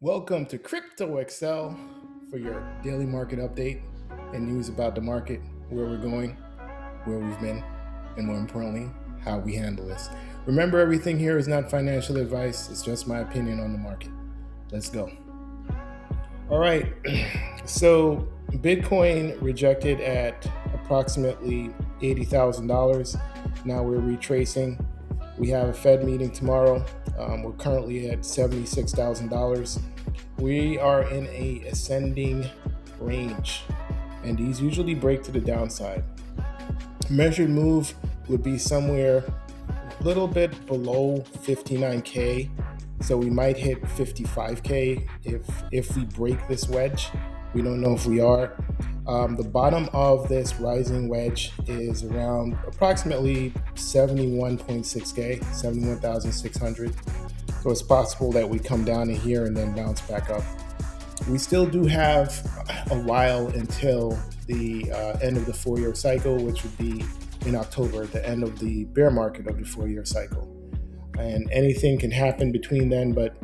Welcome to Crypto Excel for your daily market update and news about the market, where we're going, where we've been, and more importantly, how we handle this. Remember, everything here is not financial advice, it's just my opinion on the market. Let's go. All right, so Bitcoin rejected at approximately $80,000. Now we're retracing. We have a Fed meeting tomorrow. We're currently at $76,000. We are in a ascending range, and these usually break to the downside. Measured move would be somewhere a little bit below 59K. So we might hit 55K if we break this wedge. We don't know if we are. The bottom of this rising wedge is around approximately 71.6K, 71,600. So it's possible that we come down to here and then bounce back up. We still do have a while until the end of the 4-year cycle, which would be in October, the end of the bear market of the 4-year cycle. And anything can happen between then, but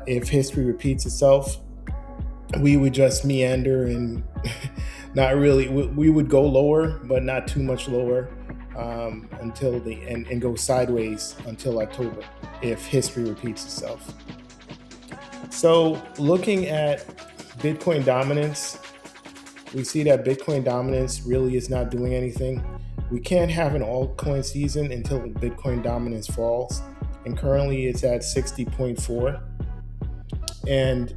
if history repeats itself, we would just meander and not really, we would go lower, but not too much lower until the end, and go sideways until October if history repeats itself. So looking at Bitcoin dominance, we see that Bitcoin dominance really is not doing anything. We can't have an altcoin season until Bitcoin dominance falls, and currently it's at 60.4. And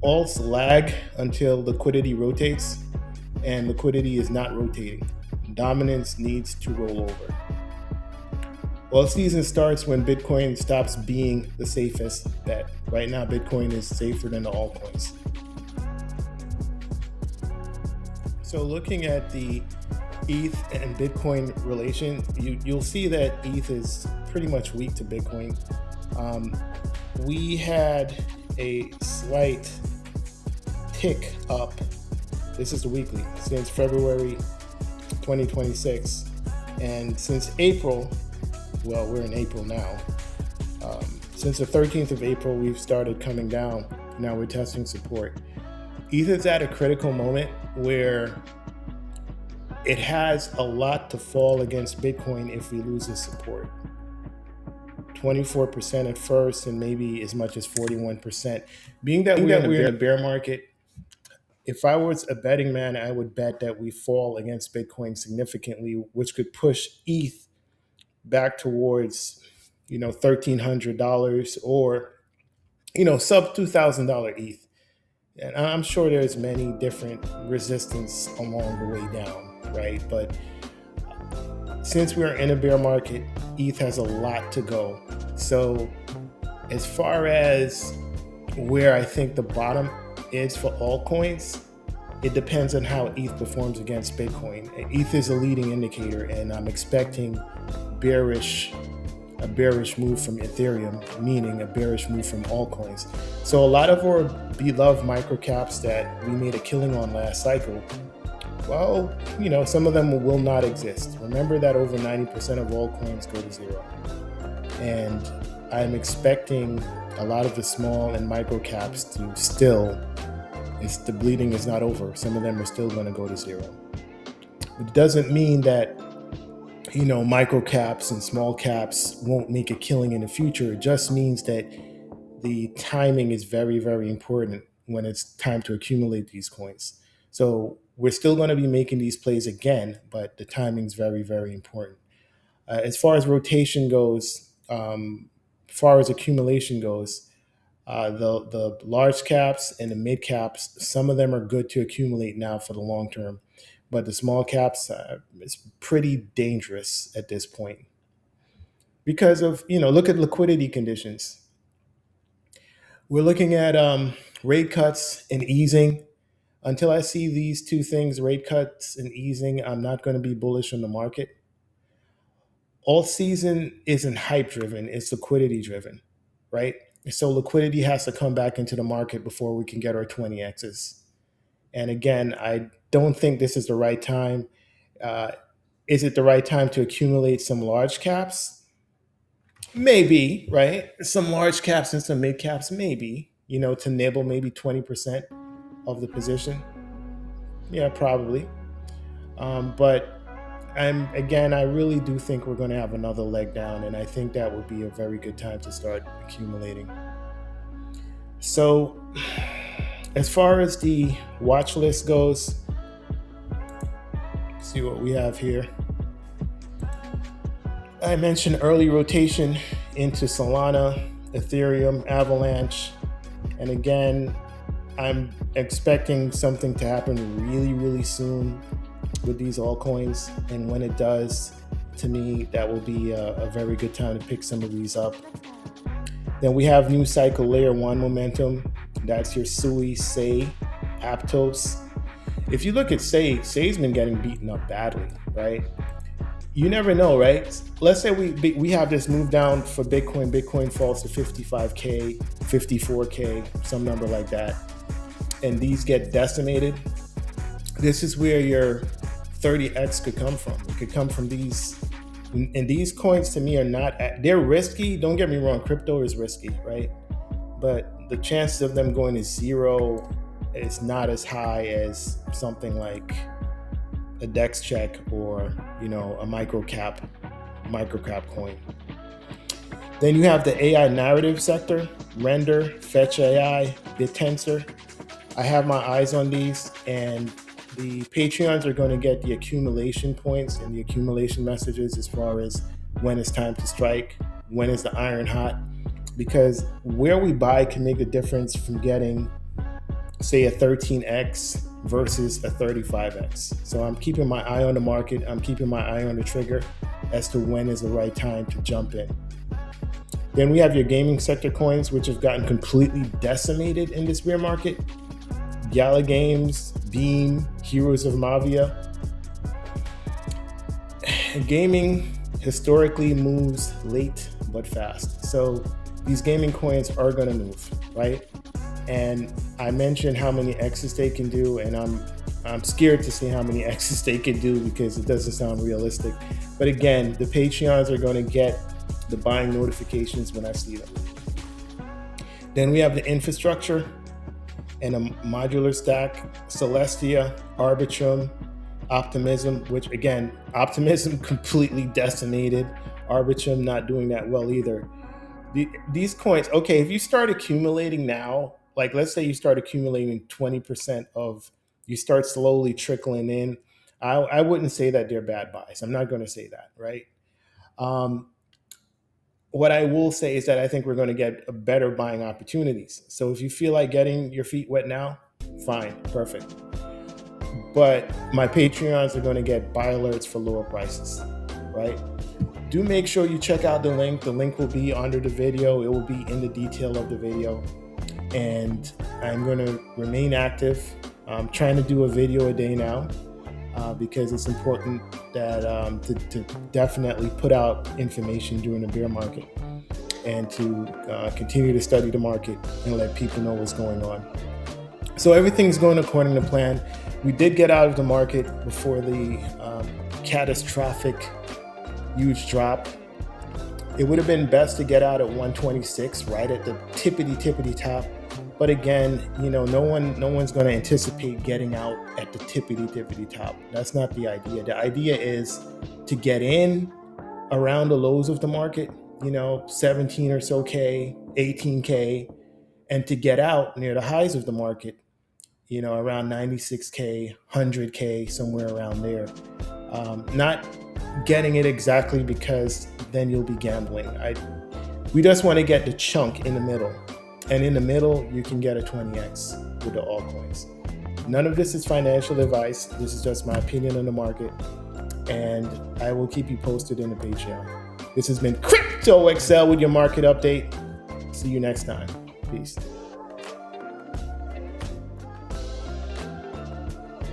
alts lag until liquidity rotates, and liquidity is not rotating. Dominance needs to roll over. Altseason starts when Bitcoin stops being the safest bet. Right now, Bitcoin is safer than the altcoins. So looking at the ETH and Bitcoin relation, you'll see that ETH is pretty much weak to Bitcoin. We had a slight tick up. This is the weekly since February 2026, and since April, well, we're in April now. Since the 13th of April, we've started coming down. Now we're testing support. ETH is at a critical moment where it has a lot to fall against Bitcoin if we lose its support. 24% at first, and maybe as much as 41%. Being that we're in a bear market, if I was a betting man, I would bet that we fall against Bitcoin significantly, which could push ETH back towards, $1,300 or, sub $2,000 ETH. And I'm sure there's many different resistance along the way down, right? But since we're in a bear market, ETH has a lot to go. So as far as where I think the bottom is for altcoins, it depends on how ETH performs against Bitcoin. ETH is a leading indicator, and I'm expecting a bearish move from Ethereum, meaning a bearish move from altcoins. So a lot of our beloved microcaps that we made a killing on last cycle, well, some of them will not exist. Remember that over 90% of altcoins go to zero. And I'm expecting a lot of the small and micro caps to still, the bleeding is not over. Some of them are still going to go to zero. It doesn't mean that, micro caps and small caps won't make a killing in the future. It just means that the timing is very, very important when it's time to accumulate these coins. So we're still going to be making these plays again, but the timing is very, very important. As far as rotation goes, as far as accumulation goes, the large caps and the mid caps, some of them are good to accumulate now for the long term, but the small caps, it's pretty dangerous at this point because of, look at liquidity conditions. We're looking at rate cuts and easing. Until I see these two things, rate cuts and easing, I'm not going to be bullish on the market. Altseason isn't hype driven, it's liquidity driven, right? So liquidity has to come back into the market before we can get our 20Xs. And again, I don't think this is the right time. Is it the right time to accumulate some large caps? Maybe, right? Some large caps and some mid caps, maybe. to nibble maybe 20% of the position? Yeah, probably. But I really do think we're going to have another leg down, and I think that would be a very good time to start accumulating. So as far as the watch list goes, see what we have here. I mentioned early rotation into Solana, Ethereum, Avalanche, and again, I'm expecting something to happen really, really soon with these altcoins, and when it does, to me, that will be a very good time to pick some of these up. Then we have new cycle layer 1 momentum. That's your Sui, Sei, Aptos. If you look at Sei's been getting beaten up badly, right? You never know, right? Let's say we have this move down for Bitcoin. Bitcoin falls to 55K, 54K, some number like that, and these get decimated. This is where your 30x could come from. It could come from these, and these coins to me are they're risky. Don't get me wrong, crypto is risky, right? But the chances of them going to zero is not as high as something like a DEX check or a microcap coin. Then you have the AI narrative sector, Render, Fetch AI, BitTensor. I have my eyes on these, and the Patreons are going to get the accumulation points and the accumulation messages as far as when it's time to strike, when is the iron hot, because where we buy can make a difference from getting, say, a 13x versus a 35x. So I'm keeping my eye on the market. I'm keeping my eye on the trigger as to when is the right time to jump in. Then we have your gaming sector coins, which have gotten completely decimated in this bear market. Gala Games, Beam, Heroes of Mavia. Gaming historically moves late but fast. So these gaming coins are going to move, right? And I mentioned how many X's they can do, and I'm scared to say how many X's they can do because it doesn't sound realistic. But again, the Patreons are going to get the buying notifications when I see them. Then we have the infrastructure and a modular stack, Celestia, Arbitrum, Optimism, which again, Optimism completely decimated. Arbitrum not doing that well either. These coins, okay, if you start accumulating now, like let's say you start accumulating 20% you start slowly trickling in, I wouldn't say that they're bad buys. I'm not going to say that, right? What I will say is that I think we're going to get better buying opportunities. So if you feel like getting your feet wet now, fine, perfect. But my Patreons are going to get buy alerts for lower prices, right? Do make sure you check out the link. The link will be under the video. It will be in the detail of the video. And I'm going to remain active. I'm trying to do a video a day now because it's important that to definitely put out information during the bear market and to continue to study the market and let people know what's going on. So everything's going according to plan. We did get out of the market before the catastrophic huge drop. It would have been best to get out at 126, right at the tippity top. But again, no one's going to anticipate getting out at the tippity top. That's not the idea. The idea is to get in around the lows of the market, 17 or so K, 18K, and to get out near the highs of the market, around 96K, 100K, somewhere around there. Not getting it exactly because then you'll be gambling. We just want to get the chunk in the middle. And in the middle, you can get a 20x with the altcoins. None of this is financial advice. This is just my opinion on the market. And I will keep you posted in the Patreon. This has been Crypto Excel with your market update. See you next time. Peace.